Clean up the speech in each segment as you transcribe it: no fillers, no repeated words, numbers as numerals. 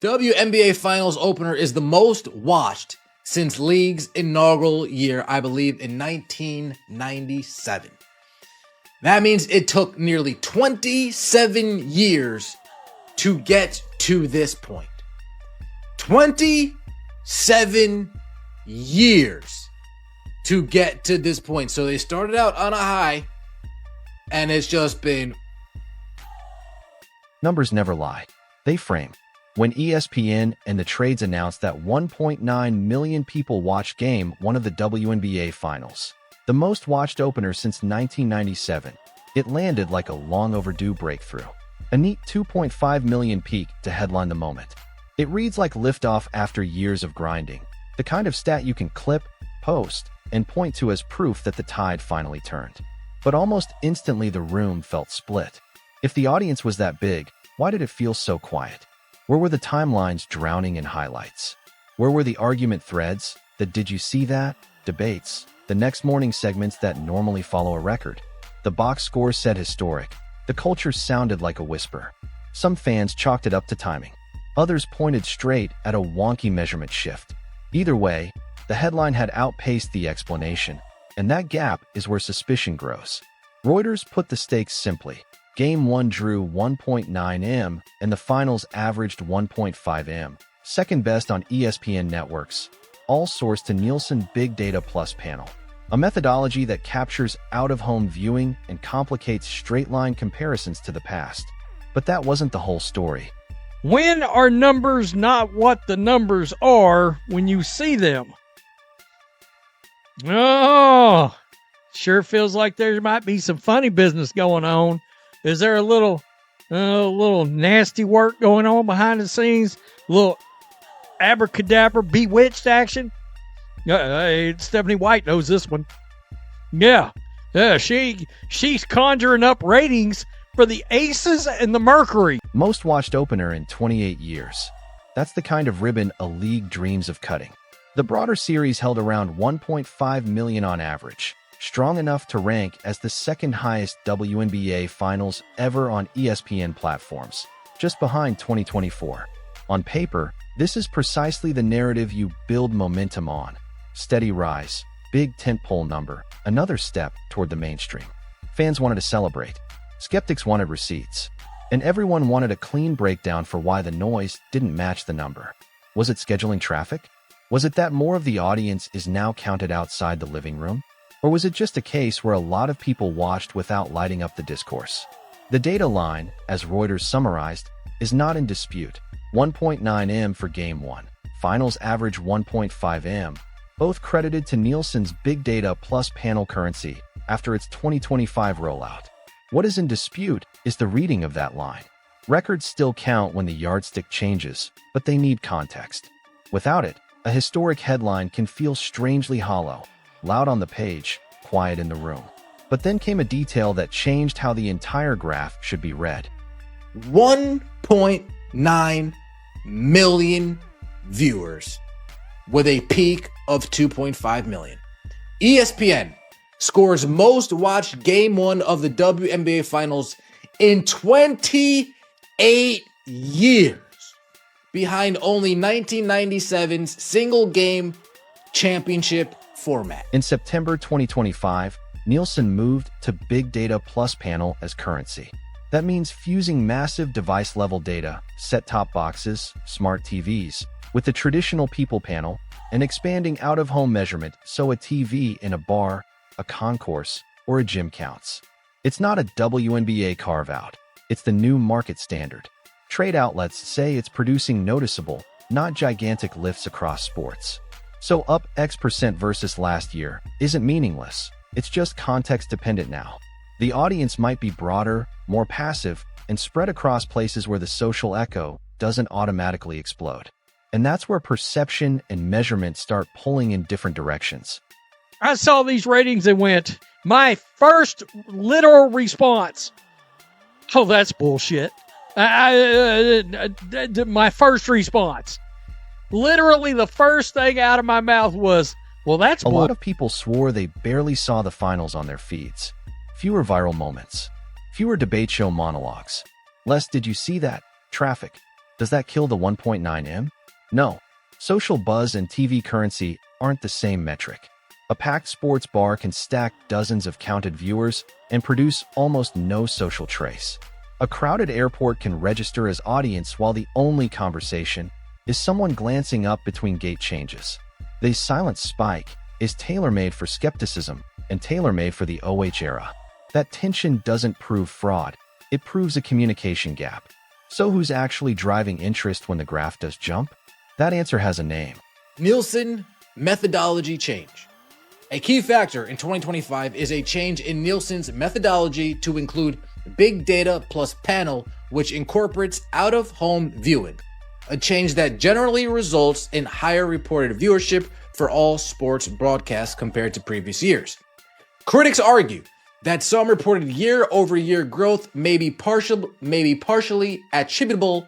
WNBA Finals opener is the most watched since league's inaugural year, I believe, in 1997. That means it took nearly 27 years to get to this point. 27 years to get to this point. So they started out on a high, and it's just been... Numbers never lie. They frame. When ESPN and the trades announced that 1.9 million people watched Game 1 of the WNBA Finals, the most watched opener since 1997, it landed like a long overdue breakthrough. A neat 2.5 million peak to headline the moment. It reads like liftoff after years of grinding, the kind of stat you can clip, post, and point to as proof that the tide finally turned. But almost instantly the room felt split. If the audience was that big, why did it feel so quiet? Where were the timelines drowning in highlights? Where were the argument threads, the "did you see that?" debates, the next morning segments that normally follow a record? The box score said historic. The culture sounded like a whisper. Some fans chalked it up to timing. Others pointed straight at a wonky measurement shift. Either way, the headline had outpaced the explanation, and that gap is where suspicion grows. Reuters put the stakes simply. Game 1 drew 1.9 M, and the finals averaged 1.5 M, second best on ESPN networks, all sourced to Nielsen Big Data Panel, a methodology that captures out-of-home viewing and complicates straight-line comparisons to the past. But that wasn't the whole story. When are numbers not what the numbers are when you see them? Oh, sure feels like there might be some funny business going on. Is there a little nasty work going on behind the scenes? A little abracadabra, bewitched action? Stephanie White knows this one. Yeah, she's conjuring up ratings for the Aces and the Mercury. Most watched opener in 28 years. That's the kind of ribbon a league dreams of cutting. The broader series held around 1.5 million on average, strong enough to rank as the second highest WNBA Finals ever on ESPN platforms, just behind 2024. On paper, this is precisely the narrative you build momentum on. Steady rise, big tentpole number, another step toward the mainstream. Fans wanted to celebrate. Skeptics wanted receipts. And everyone wanted a clean breakdown for why the noise didn't match the number. Was it scheduling traffic? Was it that more of the audience is now counted outside the living room? Or was it just a case where a lot of people watched without lighting up the discourse? The data line, as Reuters summarized, is not in dispute. 1.9 M for Game 1. Finals average 1.5 M, both credited to Nielsen's Big Data Panel currency after its 2025 rollout. What is in dispute is the reading of that line. Records still count when the yardstick changes, but they need context. Without it, a historic headline can feel strangely hollow. Loud on the page, quiet in the room. But then came a detail that changed how the entire graph should be read. 1.9 million viewers with a peak of 2.5 million. ESPN scores most watched Game 1 of the WNBA Finals in 28 years, behind only 1997's single-game championship format. In September 2025, Nielsen moved to Big Data Panel as currency. That means fusing massive device-level data, set-top boxes, smart TVs, with the traditional people panel, and expanding out-of-home measurement so a TV in a bar, a concourse, or a gym counts. It's not a WNBA carve-out. It's the new market standard. Trade outlets say it's producing noticeable, not gigantic lifts across sports. So up X% versus last year isn't meaningless. It's just context-dependent now. The audience might be broader, more passive, and spread across places where the social echo doesn't automatically explode. And that's where perception and measurement start pulling in different directions. I saw these ratings and went, my first literal response, oh, that's bullshit. My first response. Literally the first thing out of my mouth was, well, that's bull. A lot of people swore they barely saw the finals on their feeds. Fewer viral moments. Fewer debate show monologues. Less "did you see that?" traffic. Does that kill the 1.9M? No. Social buzz and TV currency aren't the same metric. A packed sports bar can stack dozens of counted viewers and produce almost no social trace. A crowded airport can register as audience while the only conversation is someone glancing up between gate changes. The silent spike is tailor-made for skepticism and tailor-made for the OH era. That tension doesn't prove fraud, it proves a communication gap. So who's actually driving interest when the graph does jump? That answer has a name. Nielsen methodology change. A key factor in 2025 is a change in Nielsen's methodology to include big data plus panel, which incorporates out-of-home viewing, a change that generally results in higher reported viewership for all sports broadcasts compared to previous years. Critics argue that some reported year-over-year growth may be partially attributable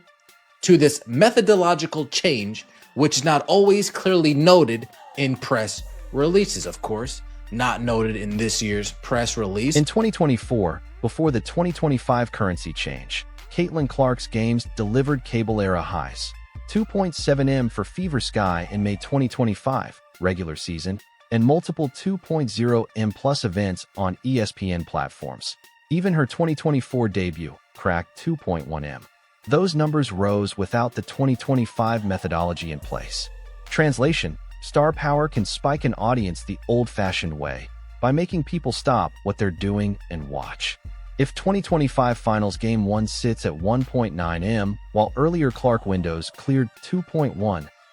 to this methodological change, which is not always clearly noted in press releases, of course, not noted in this year's press release. In 2024, before the 2025 currency change, Caitlin Clark's games delivered cable-era highs. 2.7M for Fever Sky in May 2025, regular season, and multiple 2.0M plus events on ESPN platforms. Even her 2024 debut cracked 2.1M. Those numbers rose without the 2025 methodology in place. Translation: star power can spike an audience the old-fashioned way, by making people stop what they're doing and watch. If 2025 Finals Game 1 sits at 1.9M, while earlier Clark windows cleared 2.1,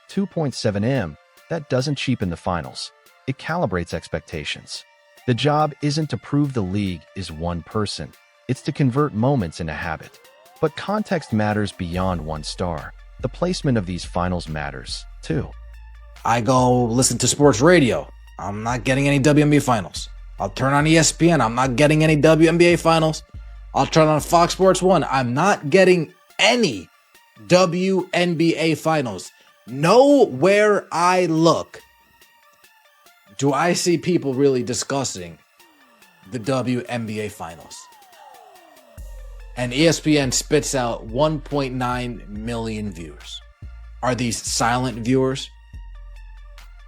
2.7M, that doesn't cheapen the finals. It calibrates expectations. The job isn't to prove the league is one person. It's to convert moments into habit. But context matters beyond one star. The placement of these finals matters, too. I go listen to sports radio. I'm not getting any WNBA Finals. I'll turn on ESPN. I'm not getting any WNBA Finals. I'll turn on Fox Sports 1. I'm not getting any WNBA Finals. Nowhere I look do I see people really discussing the WNBA Finals. And ESPN spits out 1.9 million viewers. Are these silent viewers?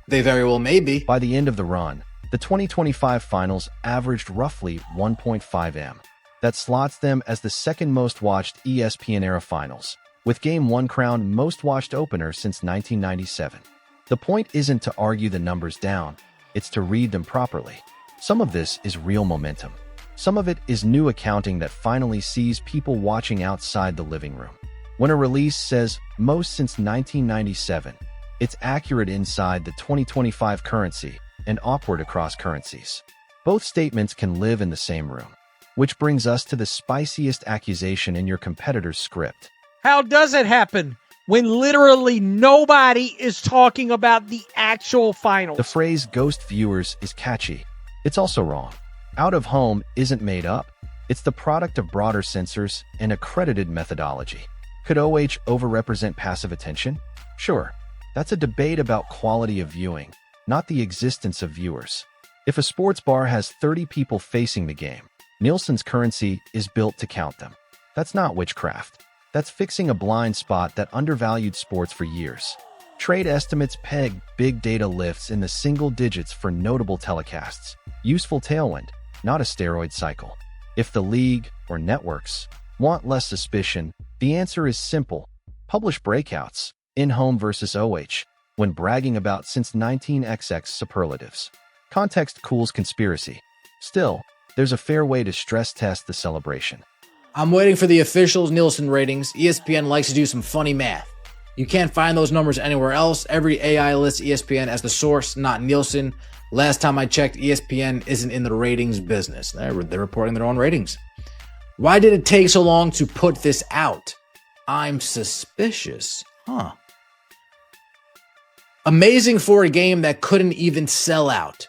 They very well may be. By the end of the run, the 2025 finals averaged roughly 1.5M. That slots them as the second most watched ESPN-era finals, with Game 1 crowned most watched opener since 1997. The point isn't to argue the numbers down, it's to read them properly. Some of this is real momentum. Some of it is new accounting that finally sees people watching outside the living room. When a release says most since 1997, it's accurate inside the 2025 currency and awkward across currencies. Both statements can live in the same room. Which brings us to the spiciest accusation in your competitor's script. How does it happen when literally nobody is talking about the actual finals? The phrase ghost viewers is catchy. It's also wrong. Out of home isn't made up. It's the product of broader sensors and accredited methodology. Could OH overrepresent passive attention? Sure. That's a debate about quality of viewing, not the existence of viewers. If a sports bar has 30 people facing the game, Nielsen's currency is built to count them. That's not witchcraft. That's fixing a blind spot that undervalued sports for years. Trade estimates peg big data lifts in the single digits for notable telecasts. Useful tailwind, not a steroid cycle. If the league, or networks, want less suspicion, the answer is simple. Publish breakouts, in-home versus OH, when bragging about since 19XX superlatives. Context cools conspiracy. Still, there's a fair way to stress test the celebration. I'm waiting for the official Nielsen ratings. ESPN likes to do some funny math. You can't find those numbers anywhere else. Every AI lists ESPN as the source, not Nielsen. Last time I checked, ESPN isn't in the ratings business. They're reporting their own ratings. Why did it take so long to put this out? I'm suspicious. Amazing for a game that couldn't even sell out.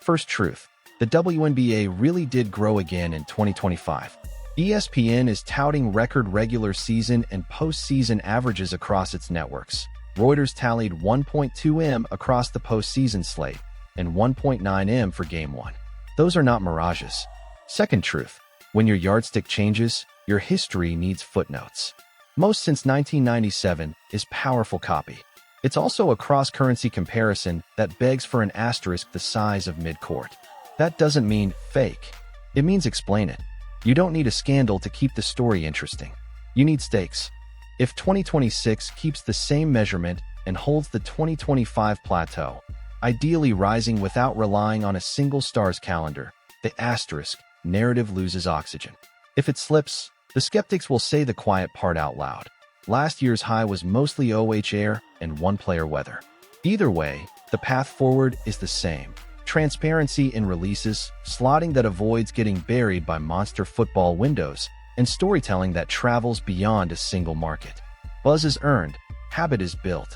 First truth. The WNBA really did grow again in 2025. ESPN is touting record regular season and postseason averages across its networks. Reuters tallied 1.2M across the postseason slate and 1.9M for Game 1. Those are not mirages. Second truth. When your yardstick changes, your history needs footnotes. most since 1997, is powerful copy. It's also a cross-currency comparison that begs for an asterisk the size of midcourt. That doesn't mean fake. It means explain it. You don't need a scandal to keep the story interesting. You need stakes. If 2026 keeps the same measurement and holds the 2025 plateau, ideally rising without relying on a single star's calendar, the asterisk narrative loses oxygen. If it slips, the skeptics will say the quiet part out loud. Last year's high was mostly OH air and one-player weather. Either way, the path forward is the same. Transparency in releases, slotting that avoids getting buried by monster football windows, and storytelling that travels beyond a single market. Buzz is earned, habit is built.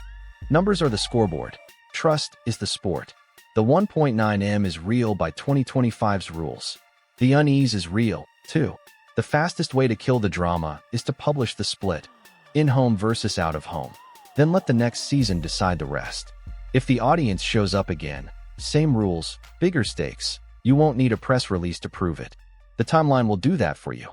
Numbers are the scoreboard. Trust is the sport. The 1.9M is real by 2025's rules. The unease is real, too. The fastest way to kill the drama is to publish the split. In-home versus out-of-home. Then let the next season decide the rest. If the audience shows up again, same rules, bigger stakes, you won't need a press release to prove it. The timeline will do that for you.